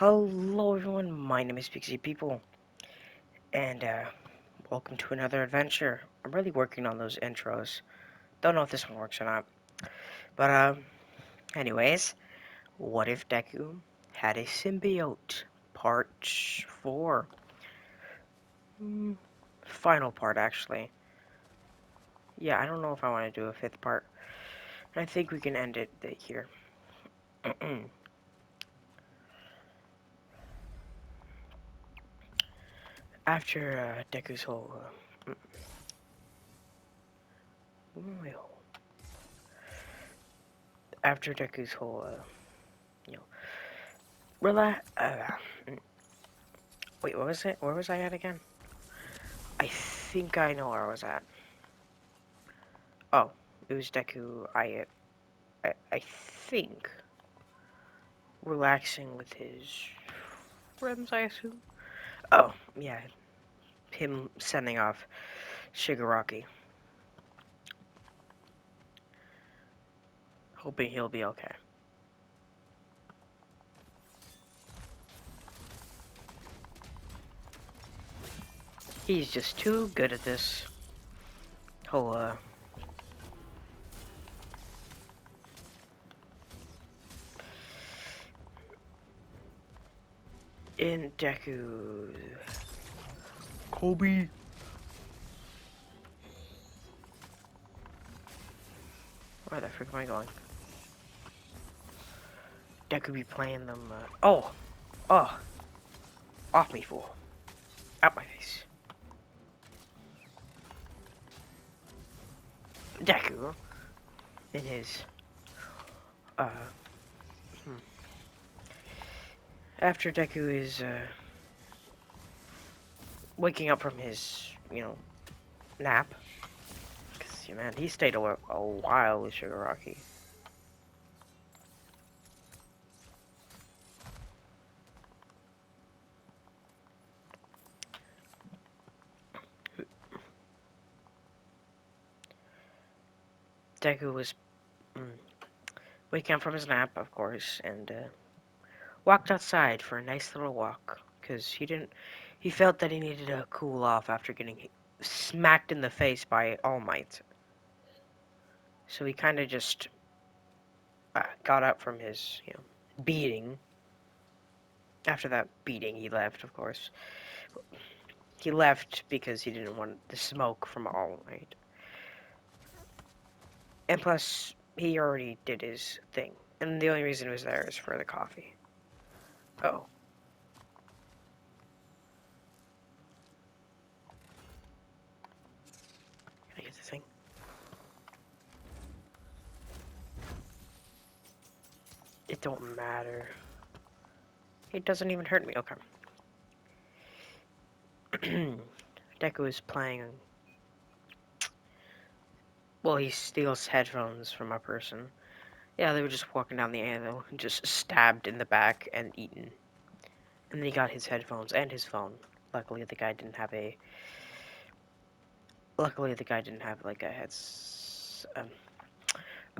Hello everyone, my name is Pixie People, and welcome to another adventure. I'm really working on those intros. Don't know if this one works or not. But, anyways, what if Deku had a symbiote? Part 4. Hmm, final part, actually. Yeah, I don't know if I want to do a 5th part. I think we can end it here. After Deku's whole... after Deku's whole, you know, relax... wait, what was it? Where was I at again? I think I know where I was at. Oh, it was Deku. I think relaxing with his friends. I assume. Oh, yeah, him sending off Shigaraki, hoping he'll be okay. He's just too good at this whole in Deku. Kobe. Where the frick am I going? Deku be playing them. Oh, off me, fool! Out my face, Deku. In his uh, hmm. After Deku is waking up from his nap, because man, he stayed a while with Shigaraki. Deku was mm, waking up from his nap, of course, and walked outside for a nice little walk because he felt that he needed to cool off after getting smacked in the face by All Might. So he kind of just got up from his beating. After that beating, he left, of course. He left because he didn't want the smoke from All Might. And plus, he already did his thing. And the only reason he was there is for the coffee. Oh. Can I get the thing? It don't matter. It doesn't even hurt me. Okay. Deku is playing. Well, he steals headphones from a person. Yeah, they were just walking down the aisle and just stabbed in the back and eaten. And then he got his headphones and his phone. Luckily, the guy didn't have a. Luckily, the guy didn't have like a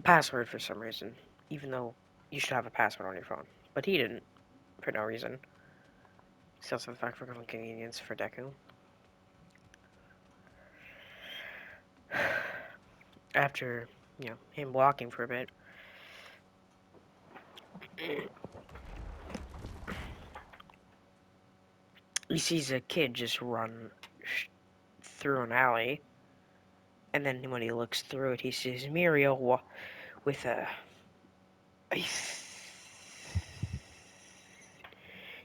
password for some reason. Even though you should have a password on your phone, but he didn't for no reason. It's also the fact for convenience for Deku. After him walking for a bit, he sees a kid just run through an alley, and then when he looks through it, he sees Mirio with a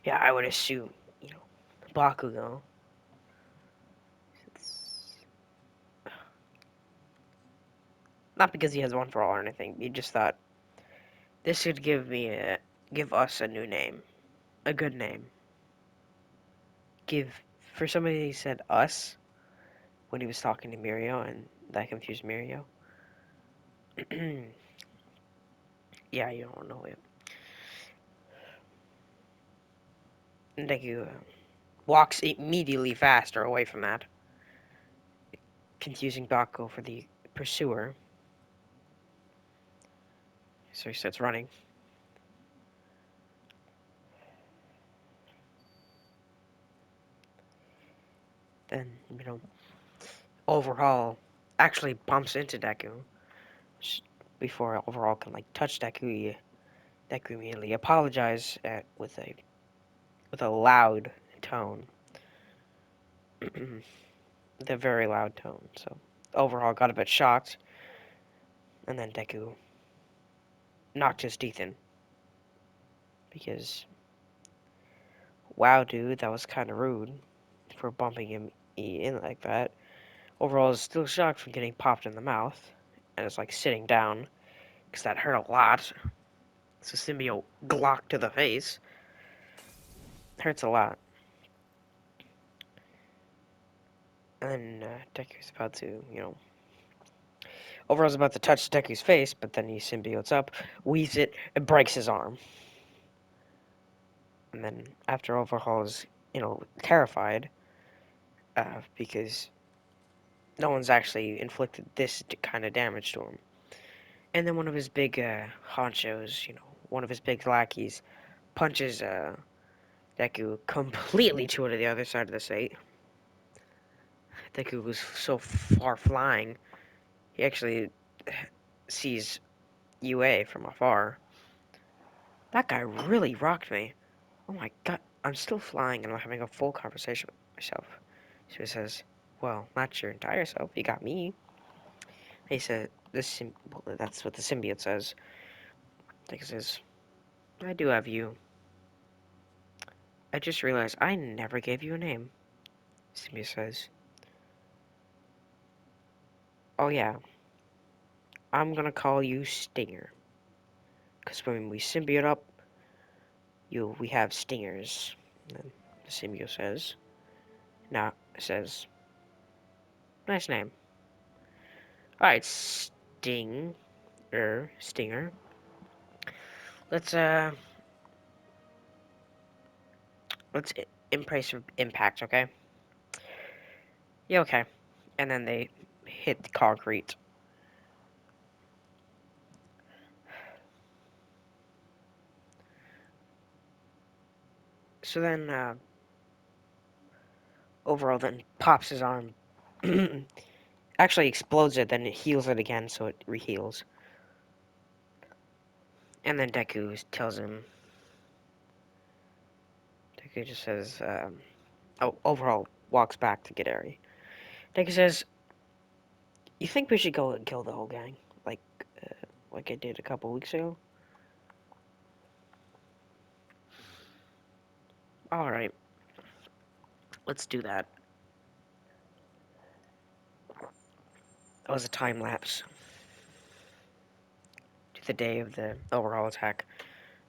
yeah, I would assume, Bakugo. It's not because he has one for all or anything. He just thought this would give us a new name, a good name. Give for somebody who said us when he was talking to Mirio, and that confused Mirio. Yeah, you don't know it. And Deku walks immediately faster away from that, confusing Bakugo for the pursuer. So he starts running. Then, Overhaul actually bumps into Deku before Overhaul can like touch Deku. Deku immediately apologizes with a loud tone, the very loud tone. So Overhaul got a bit shocked, and then Deku knocked his teeth in because wow, dude, that was kind of rude for bumping him in like that. Overhaul is still shocked from getting popped in the mouth, and is like sitting down because that hurt a lot. It's a symbiote Glock to the face. Hurts a lot. And then Deku's about to, Overall's about to touch Deku's face, but then he symbiotes up, weaves it, and breaks his arm. And then after Overhaul is, terrified, because no one's actually inflicted this kind of damage to him. And then one of his big honchos, one of his big lackeys, punches Deku completely to the other side of the state. Deku was so far flying, he actually sees UA from afar. That guy really rocked me. Oh my god, I'm still flying and I'm having a full conversation with myself. So he says, well, not your entire self, you got me. He said, that's what the symbiote says. He says, I do have you. I just realized I never gave you a name. Symbiote says, oh yeah, I'm gonna call you Stinger. Because when we symbiote up, we have stingers. And then the symbiote says, nah, it says, nice name. Alright, Stinger. Let's let's impress impact, okay? Yeah, okay. And then they hit the concrete. So then, Overall then pops his arm. Actually explodes it, then it heals it again, so it reheals. And then Deku just says, Overall walks back to get Eri. Deku says, you think we should go and kill the whole gang? Like, uh, like I did a couple weeks ago? Alright, let's do that. That was a time lapse to the day of the overall attack.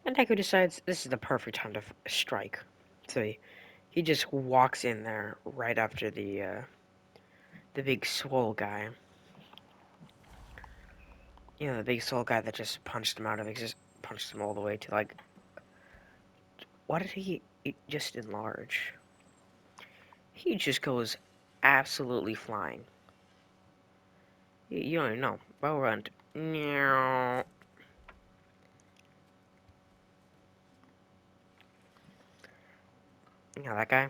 And Deku decides this is the perfect time to strike. So he just walks in there right after the big swole guy. The big swole guy that just punched him out of punched him all the way to like. What did he just enlarge? He just goes absolutely flying. You don't even know. Bow run. Meow. That guy.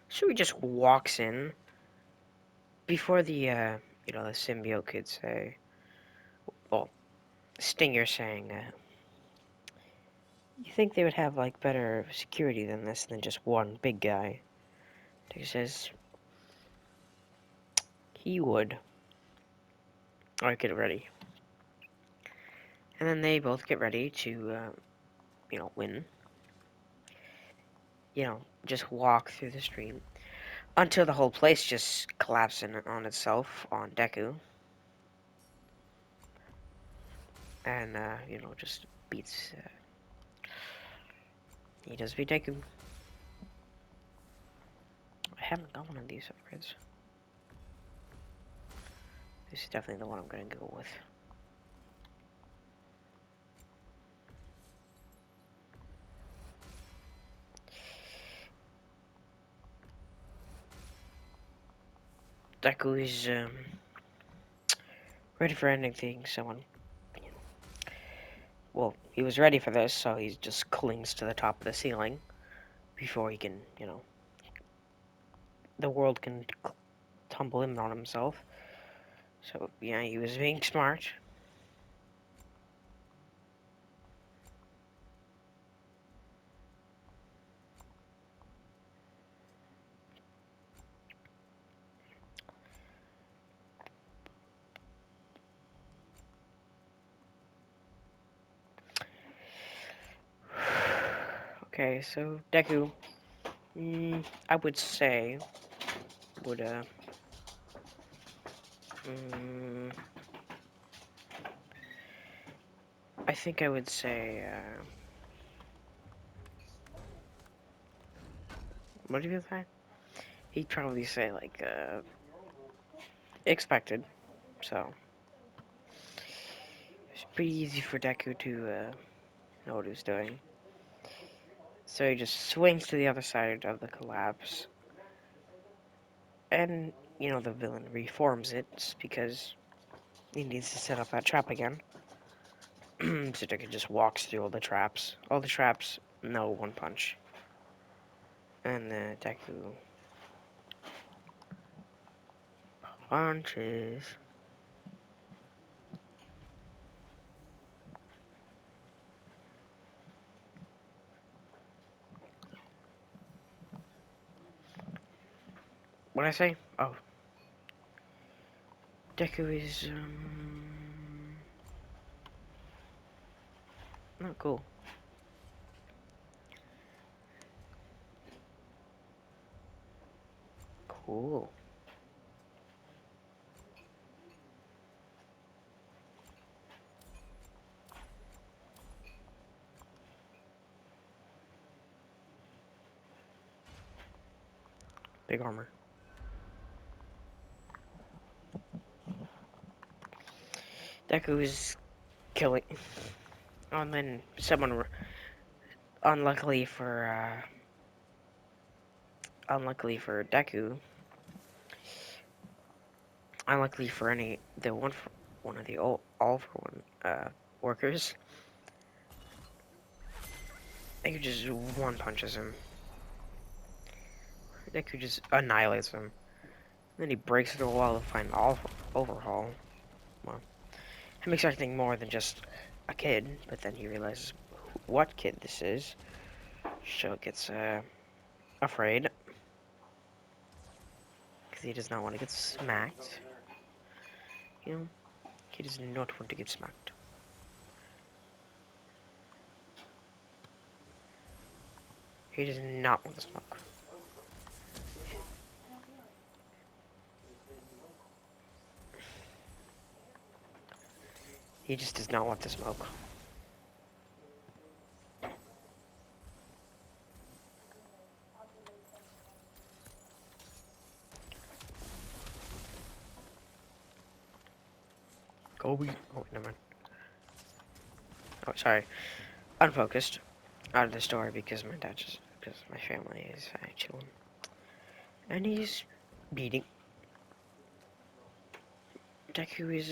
So he just walks in before the symbiote could say, well, Stinger saying, you think they would have, like, better security than this than just one big guy? He says, he would. Alright, get ready. And then they both get ready to, win. Just walk through the stream until the whole place just collapses on itself on Deku. And, just beats, he does beat Deku. I haven't got one of these upgrades. This is definitely the one I'm gonna go with. Deku is, ready for anything, someone. Well, he was ready for this, so he just clings to the top of the ceiling before he can, the world can tumble in on himself. So, yeah, he was being smart. Okay, so Deku, I would say, would, mm, I think I would say, what did you say? He'd probably say, like, expected. So, it's pretty easy for Deku to, know what he was doing. So he just swings to the other side of the collapse. And, the villain reforms it because he needs to set up that trap again. So Deku just walks through all the traps. All the traps, no one punch. And Deku punches. What did I say? Oh. Deku is, not cool. Cool. Big armor. Deku is killing. Oh, and then someone, unluckily for Deku, unluckily for one of the all for one workers, Deku just one punches him. Deku just annihilates him. Then he breaks through a wall to find overhaul. Well, him expecting more than just a kid, but then he realizes what kid this is. So gets afraid because he does not want to get smacked. He does not want to get smacked. He does not want to smoke. He just does not want to smoke. Kobe. Oh, never mind. Oh, sorry. Unfocused. Out of the story because because my family is chilling. And he's beating. Deku is,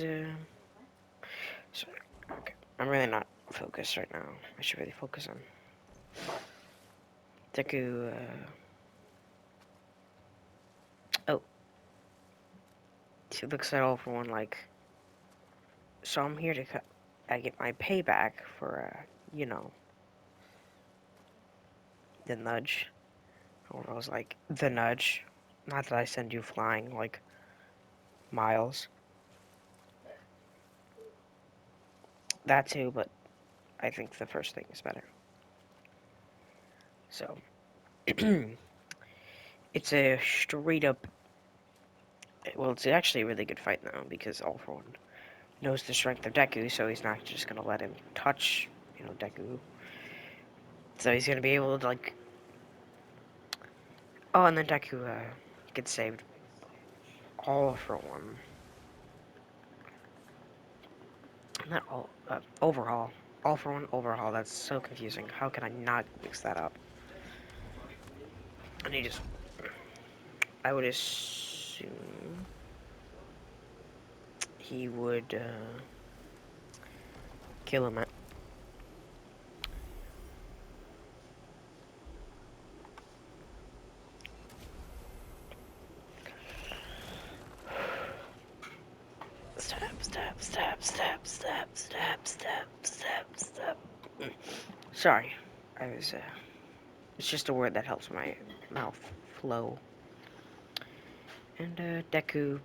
sorry. Okay. I'm really not focused right now. I should really focus on Deku, oh. He looks at all for one like, so I'm here to I get my payback for, the nudge. Or I was like, the nudge. Not that I send you flying, like, miles. That too, but I think the first thing is better. So, it's a straight up. Well, it's actually a really good fight now because All For One knows the strength of Deku, so he's not just gonna let him touch, Deku. So he's gonna be able to like. Oh, and then Deku gets saved. All For One. Not all. Overhaul. All For One overhaul. That's so confusing. How can I not mix that up? And he just. I would assume he would kill him. Stab. Sorry, I was. It's just a word that helps my mouth flow. And Deku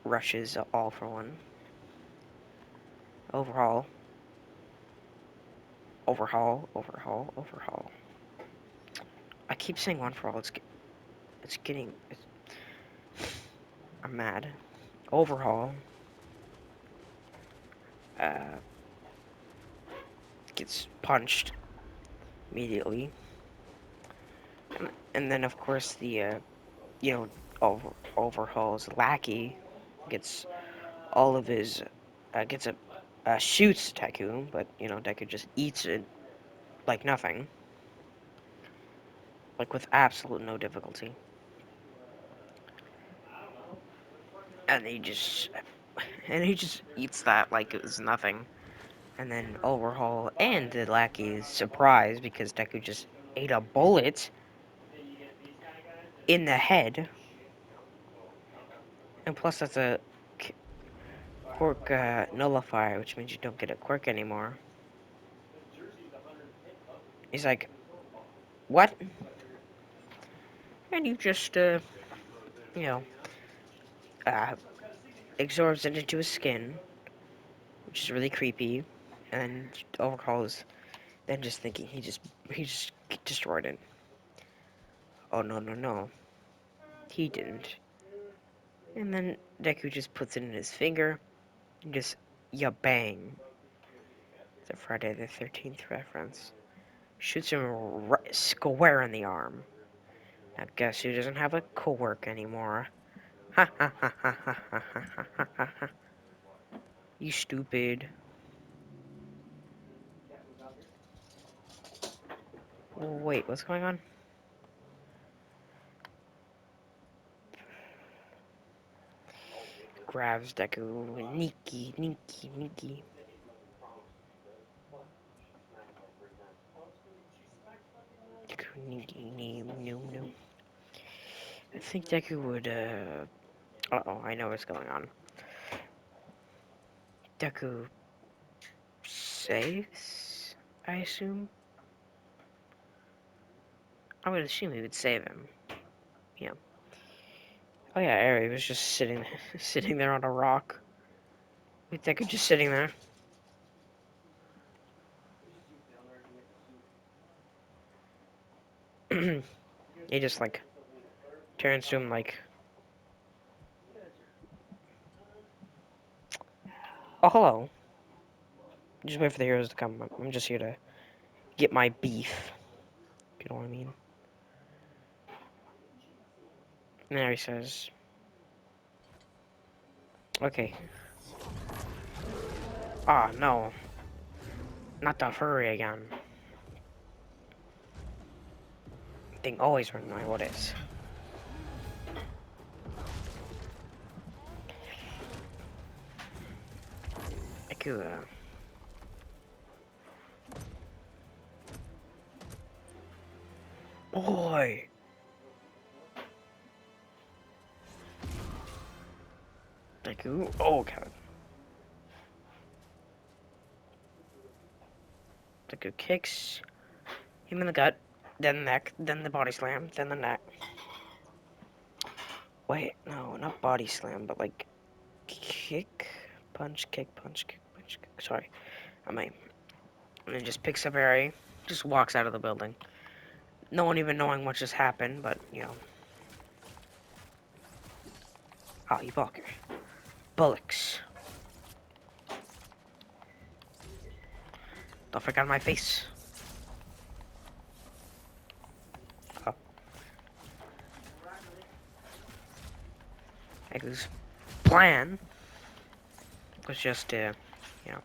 rushes all for one. Overhaul. Overhaul. I keep saying one for all. It's getting. I'm mad. Overhaul. Uh, gets punched immediately, and then of course the you know overhaul's lackey gets all of his gets a shoots Deku, but Deku just eats it like nothing, like with absolute no difficulty, and he just eats that like it was nothing, and then overhaul and the lackey is surprised because Deku just ate a bullet in the head, and plus that's a quirk nullifier, which means you don't get a quirk anymore. He's like, what? And you just, you know, uh, absorbs it into his skin, which is really creepy. And then Overhaul is then just thinking he just destroyed it. Oh no, he didn't. And then Deku just puts it in his finger, and just bang. It's a Friday the 13th reference. Shoots him right square in the arm. I guess he doesn't have a quirk anymore. Ha ha ha ha ha ha ha ha ha ha. You stupid. Wait, what's going on? Grabs Deku. Niki. Deku, Niki, no. I think Deku would, uh-oh, I know what's going on. Deku saves, I assume? I would assume he would save him. Yeah. Oh yeah, Eri was just sitting there on a rock. With Deku just sitting there. He just, like, turns to him like, oh, hello. Just wait for the heroes to come. I'm just here to get my beef. You know what I mean? And there he says, okay. Ah, no. Not the furry again. Thing always runs my what is. Deku, boy! Deku, oh god. Deku kicks him in the gut, then the neck, then the body slam, then the neck. Wait, no, not body slam, but like kick, punch, kick, punch, kick, punch, kick. Sorry, I mean, and then just picks up Eri, just walks out of the building. No one even knowing what just happened, but oh, you fucker. Bullocks. Don't forget my face. Oh. Deku's plan was just to, you know,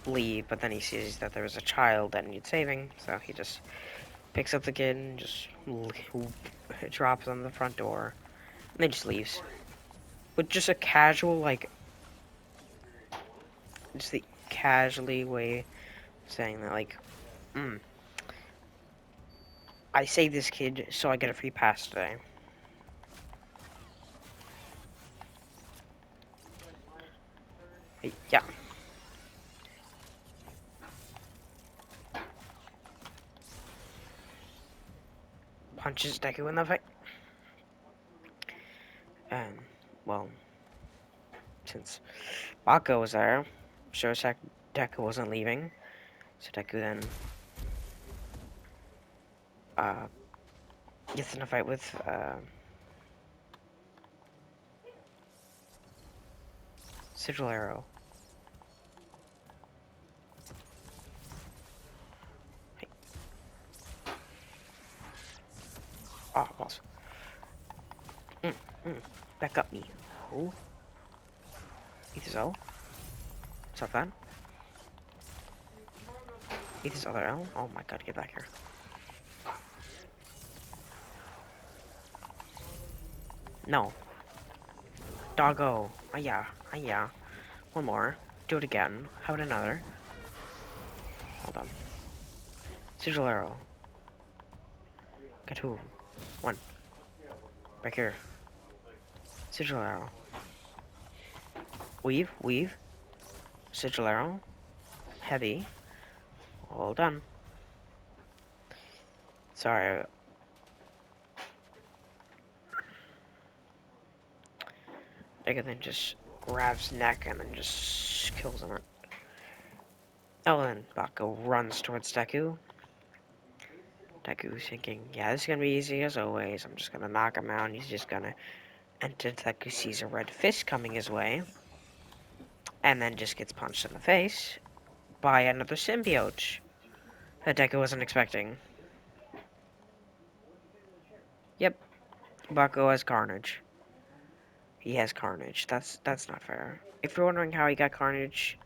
leave, but then he sees that there was a child that needs saving, so he just picks up the kid and just drops on the front door, and then just leaves. With just a casual, like, just the casually way of saying that, like, I saved this kid, so I get a free pass today. Yeah. Punches Deku in the face. And, well, since Bako was there, sure Deku wasn't leaving. So Deku then gets in a fight with Sigil Arrow. Hey. Oh, balls. Mm, Back up me. Oh. Eat his L. Stop that. Eat his other L. Oh my god, get back here. No. Doggo. Ah yeah. One more. Do it again. How about another? Hold on. Sigil Arrow. Got two. One. Back here. Sigil Arrow. Weave. Sigil Arrow. Heavy. All done. Sorry. Deku then just grabs neck and then just kills him. Oh, and Bako runs towards Deku. Deku's thinking, yeah, this is gonna be easy as always. I'm just gonna knock him out, and he's just gonna enter. Deku sees a red fist coming his way, and then just gets punched in the face by another symbiote that Deku wasn't expecting. Yep, Bako has Carnage. He has Carnage. That's not fair. If you're wondering how he got Carnage,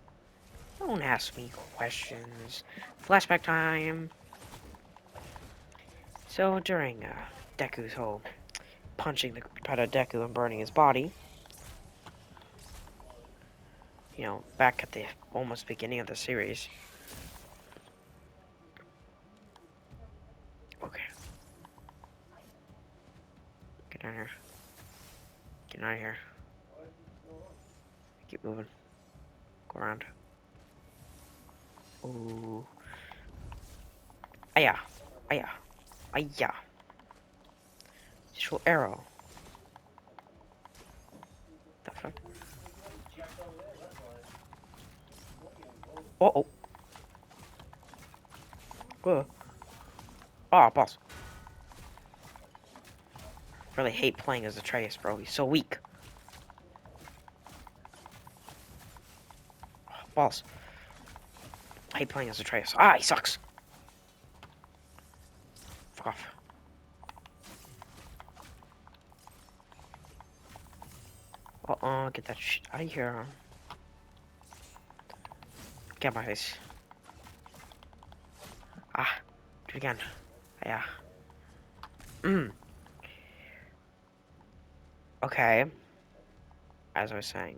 don't ask me questions. Flashback time. So during Deku's whole punching the crap out of Deku and burning his body, you know, back at the almost beginning of the series. Okay. Get down here. Get out of here. Keep moving. Go around. Ooh. Aya. Aya. Aya. Show arrow. The fuck? Uh-oh. Oh, boss. Really hate playing as Atreus, bro. He's so weak. Oh, boss. I hate playing as Atreus. Ah, he sucks. Fuck off. Get that shit out of here. Get my face. Ah, do it again. Yeah. Okay. As I was saying.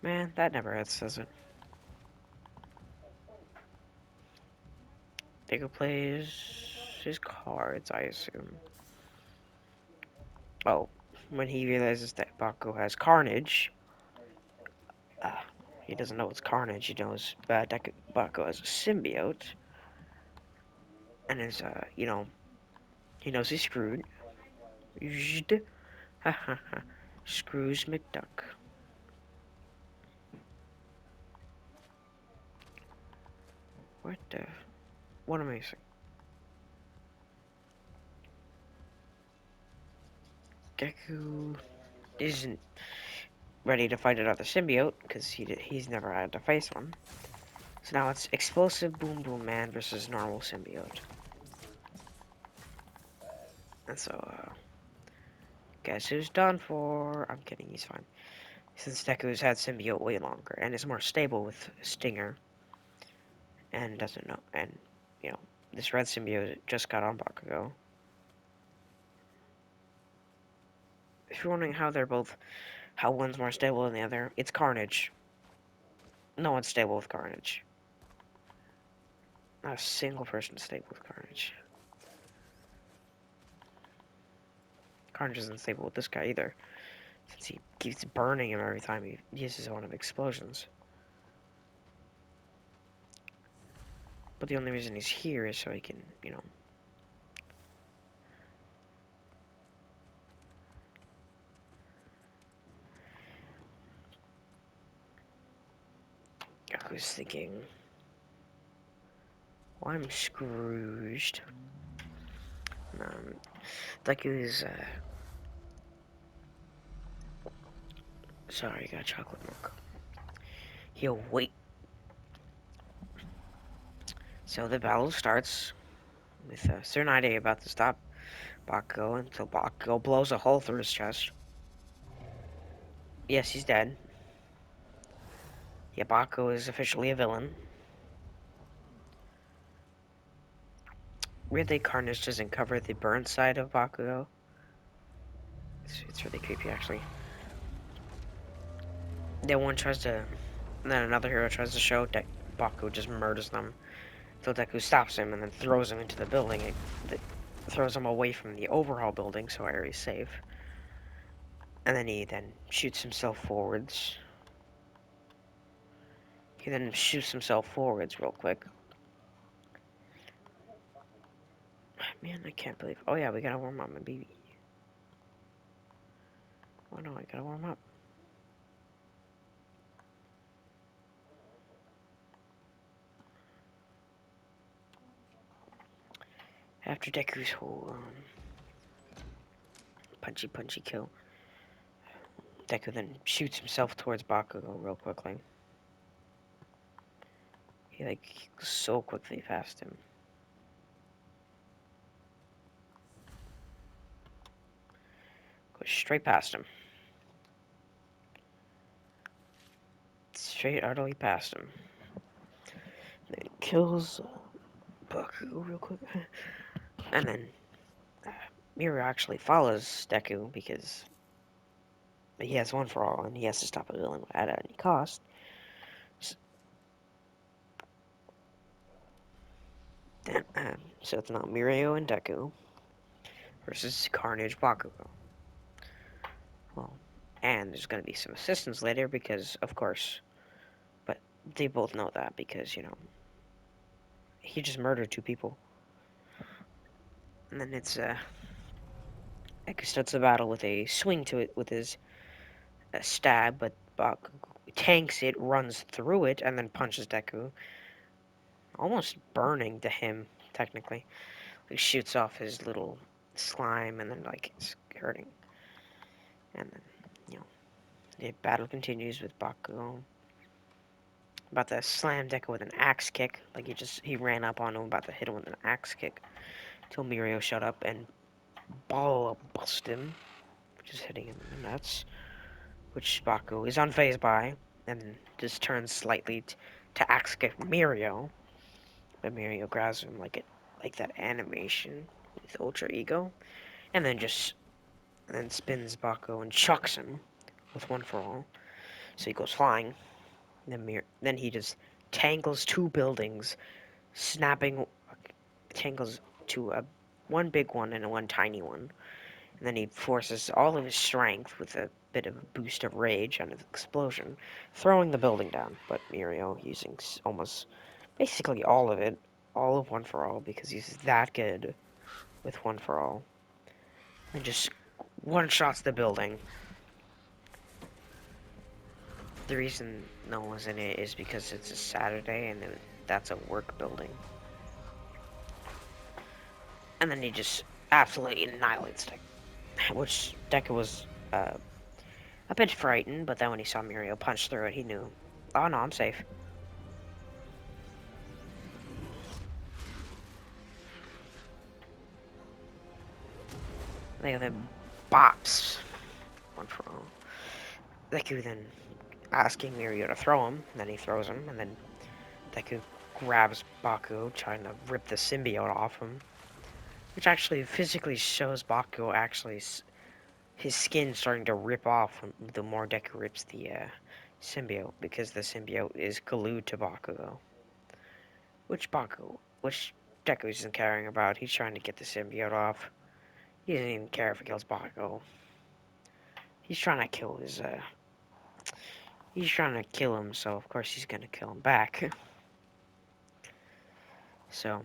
Man, that never hits, does it? Deku plays his cards, I assume. Oh, when he realizes that Bako has Carnage, he doesn't know it's Carnage. He knows Bako has a symbiote, and is you know, he knows he's screwed. Ha ha ha. Screws McDuck. What the? What am I saying? Deku isn't ready to fight another symbiote because he's never had to face one. So now it's Explosive Boom Boom Man versus normal symbiote. And so, guess who's done for? I'm kidding, he's fine. Since Deku's had symbiote way longer and is more stable with Stinger and doesn't know, and you know, this red symbiote just got on Bakugo. If you're wondering how How one's more stable than the other? It's Carnage. No one's stable with Carnage. Not a single person stable with Carnage. Carnage isn't stable with this guy either, since he keeps burning him every time he uses one of explosions. But the only reason he's here is so he can, you know... I was thinking... Well, I'm Scrooged. Deku's, sorry, I got chocolate milk. He'll wait. So the battle starts with Tsunade about to stop Bakugo until Bakugo blows a hole through his chest. Yes, he's dead. Yeah, Bakugo is officially a villain. Weirdly, Carnage doesn't cover the burn side of Bakugo. It's really creepy, actually. Then one tries to... And then another hero tries to show that Bakugo just murders them. So Deku stops him and then throws him into the building. It throws him away from the overhaul building so Airi's safe. And then he shoots himself forwards. He then shoots himself forwards real quick. Man, I can't believe... Oh yeah, we gotta warm up my baby. Oh no, I gotta warm up. After Deku's whole punchy kill, Deku then shoots himself towards Bakugo real quickly. He goes so quickly past him. Goes straight past him. Straight utterly past him. Then he kills Bakugo real quick. And then Miura actually follows Deku because he has one for all and he has to stop a villain at any cost. Then, so it's now Mirio and Deku versus Carnage Bakugo. Well, and there's gonna be some assistance later because, of course, but they both know that because, you know, he just murdered 2 people. And then it's, Deku starts the battle with a swing to it with his stab, but Bakugo tanks it, runs through it, and then punches Deku. Almost burning to him, technically. He shoots off his little slime and then, like, it's hurting. And then, you know, the battle continues with Bakugo about to slam Deku with an axe kick. Like, he ran up on him, about to hit him with an axe kick. Till Mirio shut up and ball bust him, just hitting him in the nuts. Which Bakugo is unfazed by, and just turns slightly to axe kick Mirio. But Mirio grabs him like that animation with Ultra Ego, and then spins Bakugo and chucks him with one for all. So he goes flying. Then he just tangles 2 buildings, tangles to one big one and one tiny one. And then he forces all of his strength with a bit of a boost of rage on his explosion, throwing the building down. But Mirio using almost basically all of it, all of one for all, because he's that good with one for all. And just one-shots the building. The reason no one's in it is because it's a Saturday and that's a work building. And then he just absolutely annihilates Deku. Which Deku was a bit frightened, but then when he saw Mirio punch through it, he knew, oh no, I'm safe. They then bops. One for all. Deku then asking Mirio to throw him, and then he throws him, and then Deku grabs Bakugo, trying to rip the symbiot off him. Which actually physically shows Bakugo actually his skin starting to rip off the more Deku rips the symbiote, because the symbiote is glued to Bakugo. Which Deku isn't caring about. He's trying to get the symbiote off. He doesn't even care if he kills Bakugo. He's trying to kill his, he's trying to kill him, so of course he's gonna kill him back. So,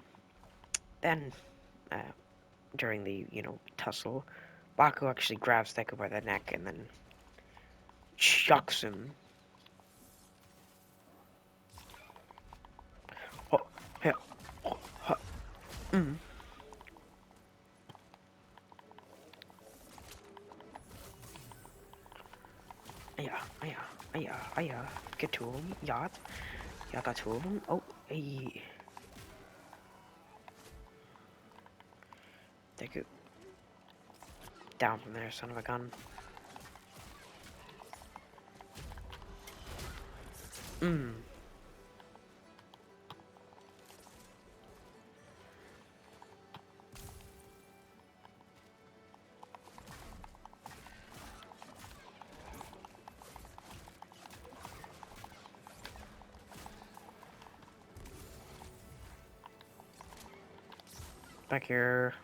then, uh, during the, tussle, Bakugo actually grabs Deku by the neck and then chucks him. Oh, yeah, oh, huh, mm. Yeah, yeah, yeah, yeah. Get to him, yacht. Yeah, got two of them. Oh, hey. Deku. Down from there, son of a gun. Mmm. Back here.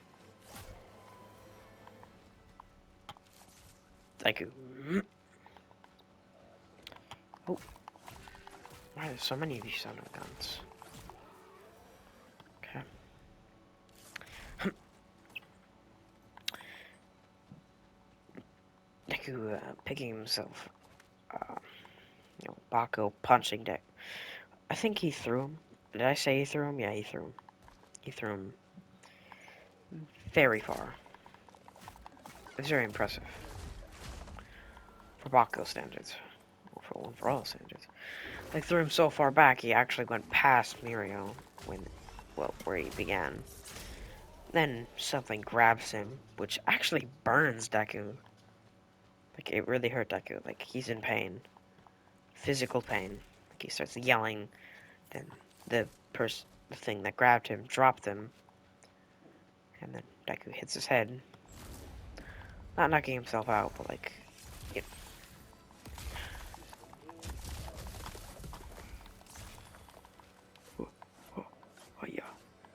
Thank you. Oh, why are there so many of these son of guns? Okay. Deku picking himself. Bakugo punching Deku. I think he threw him. Did I say he threw him? Yeah, he threw him. He threw him very far. It's very impressive. For Bakugo standards. For all standards. I threw him so far back, he actually went past Mirio where he began. Then something grabs him, which actually burns Deku. Like, it really hurt Deku. Like, he's in pain. Physical pain. Like, he starts yelling. Then the thing that grabbed him dropped him. And then Deku hits his head. Not knocking himself out, but like, it, oh yeah.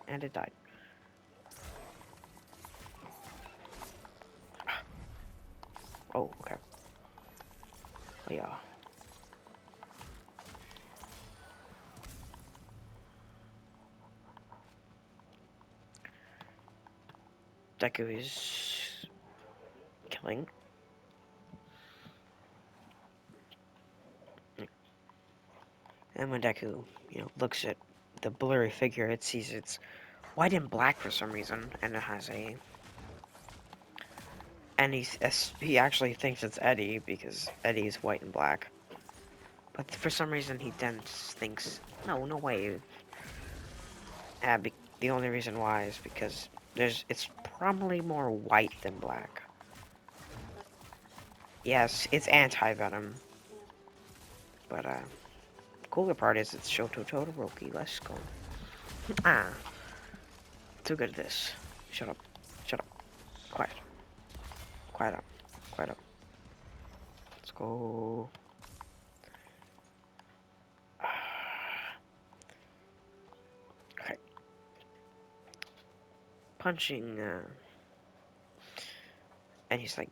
And it died. Oh, okay. Oh yeah. Deku is killing. And when Deku, looks at the blurry figure, it sees it's white and black for some reason, and it has a. And he actually thinks it's Eddie because Eddie is white and black. But for some reason, he then thinks, no way. The only reason why is because it's probably more white than black. Yes, it's anti-venom. But, cooler part is it's Shoto Todoroki. Let's go. Ah, too good at this. Shut up. Shut up. Quiet. Quiet up. Quiet up. Let's go. Okay. Punching, and he's like,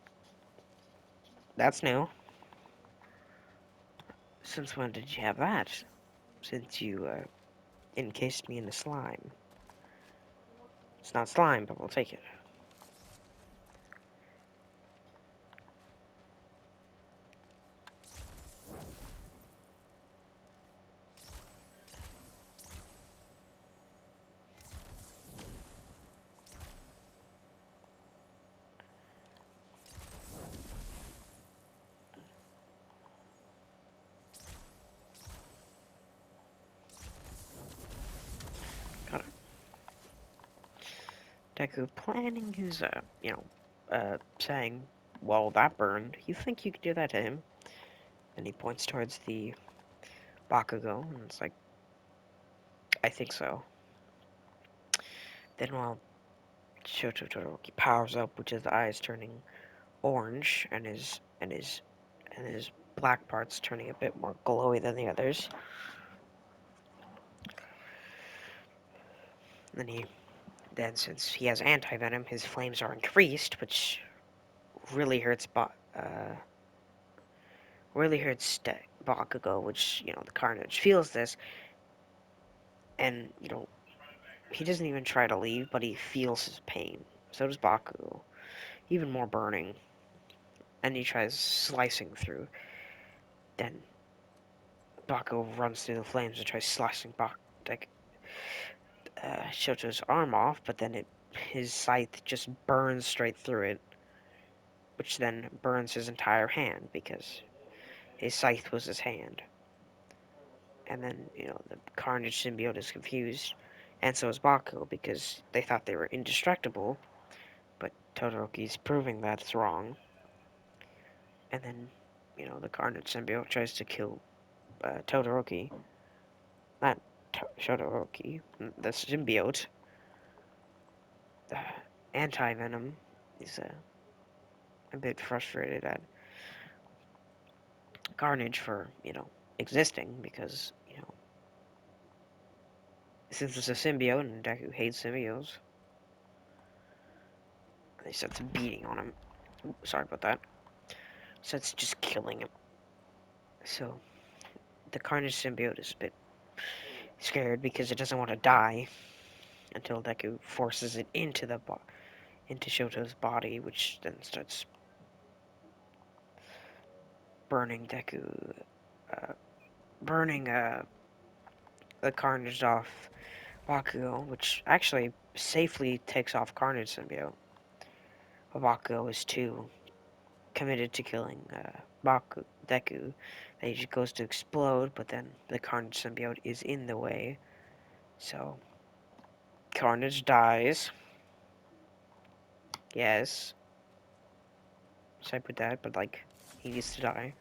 that's new. Since when did you have that? Since you, encased me in the slime. It's not slime, but we'll take it. Got it. Deku planning his, saying, well, that burned. You think you could do that to him? And he points towards the Bakugo, and it's like, I think so. Then while Shoto Todoroki powers up, which is the eyes turning orange, and his black parts turning a bit more glowy than the others. Then since he has anti-venom, his flames are increased, which really hurts Bakugo, which, the Carnage feels this, and, he doesn't even try to leave, but he feels his pain. So does Bakugo. Even more burning. And he tries slicing through. Then Bakugo runs through the flames and tries slicing Shoto's arm off, but then his scythe just burns straight through it, which then burns his entire hand, because his scythe was his hand. And then, the Carnage symbiote is confused, and so is Bakugo, because they thought they were indestructible, but Todoroki's proving that it's wrong. And then, the Carnage symbiote tries to kill Todoroki. Not Todoroki, the symbiote. The anti-venom is a bit frustrated at Carnage for, existing, because, since it's a symbiote and Deku hates symbiotes, he starts beating on him. Ooh, sorry about that. So it's just killing him. So the Carnage symbiote is a bit scared because it doesn't want to die until Deku forces it into Shoto's body, which then starts burning Deku, burning the Carnage off Bakugo, which actually safely takes off Carnage symbiote. But Bakugo is too committed to killing Deku that he just goes to explode, but then the Carnage symbiote is in the way. So Carnage dies. Yes. So I put that, but he needs to die.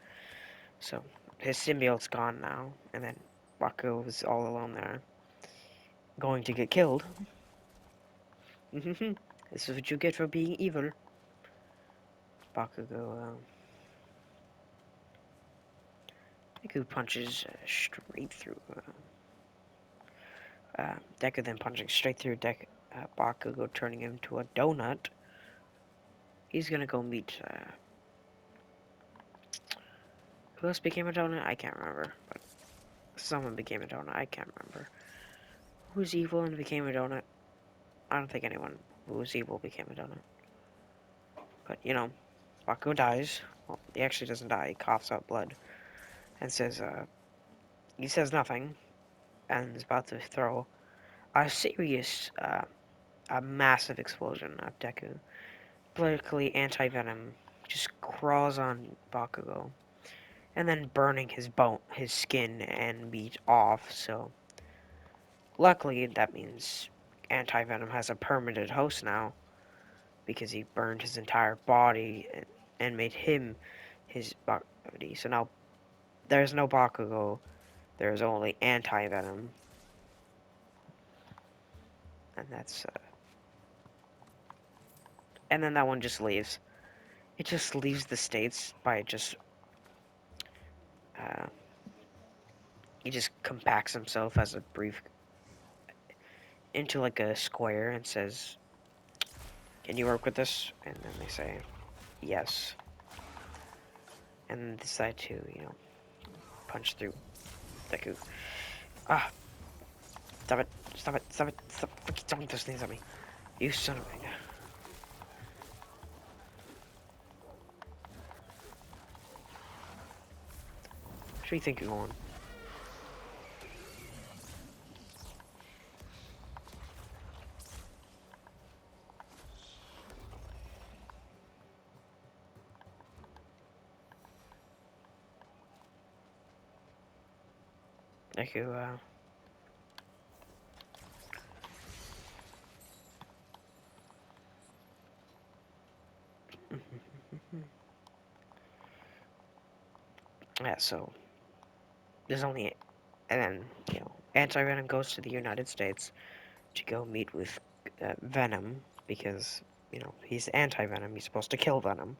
So his symbiote's gone now, and then Bakugo is all alone there, going to get killed. This is what you get for being evil. Bakugo, Deku punches straight through. Deku then punching straight through Bakugo, turning him into a donut. He's gonna go meet. Who else became a donut? I can't remember. But someone became a donut. I can't remember. Who was evil and became a donut? I don't think anyone who was evil became a donut. But, Bakugo dies. Well, he actually doesn't die. He coughs out blood. And he says nothing. And is about to throw a serious, a massive explosion at Deku. Politically anti-venom just crawls on Bakugo. And then burning his skin and meat off, so luckily that means anti-venom has a permanent host now, because he burned his entire body and made him his body. So now there's no Bakugo, there's only anti-venom, and and then that one just leaves. It just leaves the states by just uh, he just compacts himself as a brief into a square and says, "Can you work with this?" And then they say, "Yes." And then decide to, punch through Deku. Ah, stop it, stop it, stop it, stop fucking throwing those things at me. You son of a... Where do you think you're going? Deku, yeah, so, there's only... And then, Anti-Venom goes to the United States to go meet with Venom, because, he's anti-Venom, he's supposed to kill Venom.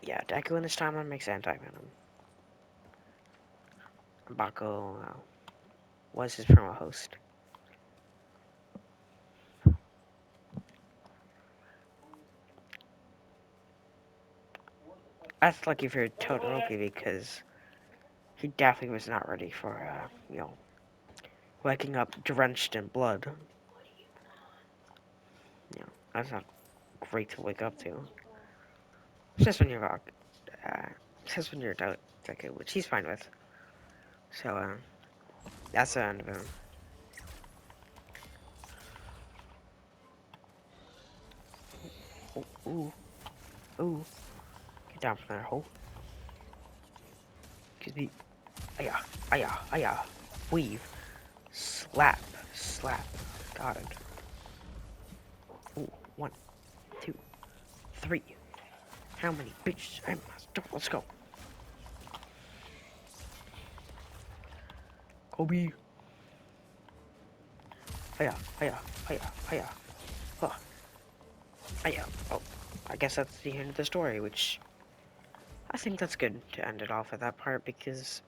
Yeah, Deku in this timeline makes anti-venom. Bako was his promo host. That's lucky for Todoroki because he definitely was not ready for, waking up drenched in blood. That's not great to wake up to. Just when you're, uh, just when you're Deku, which he's fine with. So, that's the end of him. Ooh, ooh, ooh. Get down from that hole. Excuse me. Aya, aya, aya. Weave. Slap, slap. Got it. Ooh, 1, 2, 3. How many bitches? Let's go. Kobe. Aya, aya, aya, aya. Huh. Aya. Oh, I guess that's the end of the story, which I think that's good to end it off at that part because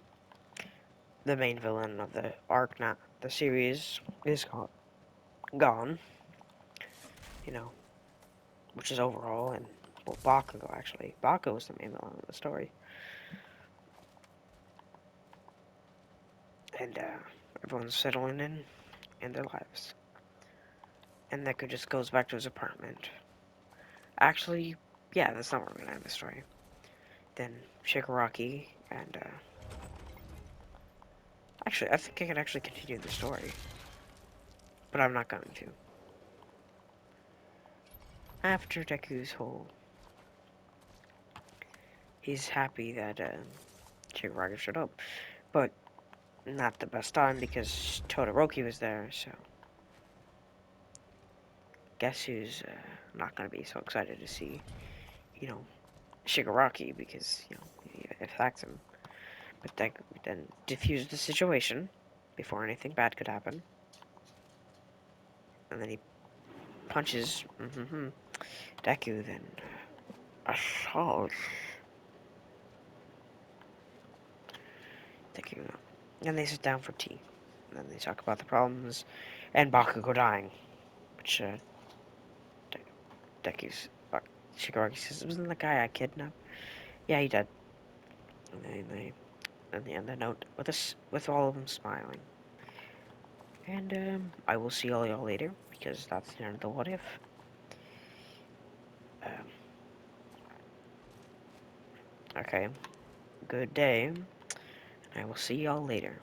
the main villain of the arc, not the series, is gone. You know, which is overall, and well, Bakugo actually. Bakugo was the main villain of the story, and everyone's settling in their lives, and Neko just goes back to his apartment. Actually, yeah, that's not where we're gonna end the story. Then Shigaraki and actually, I think I can actually continue the story, but I'm not going to. After Deku's whole, he's happy that Shigaraki showed up, but not the best time because Todoroki was there, so guess who's not going to be so excited to see, you know, Shigaraki because, he attacks him. But that then diffused the situation before anything bad could happen. And then he punches Deku, then assaults Deku. And they sit down for tea. And then they talk about the problems and Bakugo dying, which Deku's Shigaraki says, "Wasn't the guy I kidnapped?" Yeah, he did. And they end the note with with all of them smiling. And I will see all y'all later because that's the end of the what if. Um, okay, good day. I will see y'all later.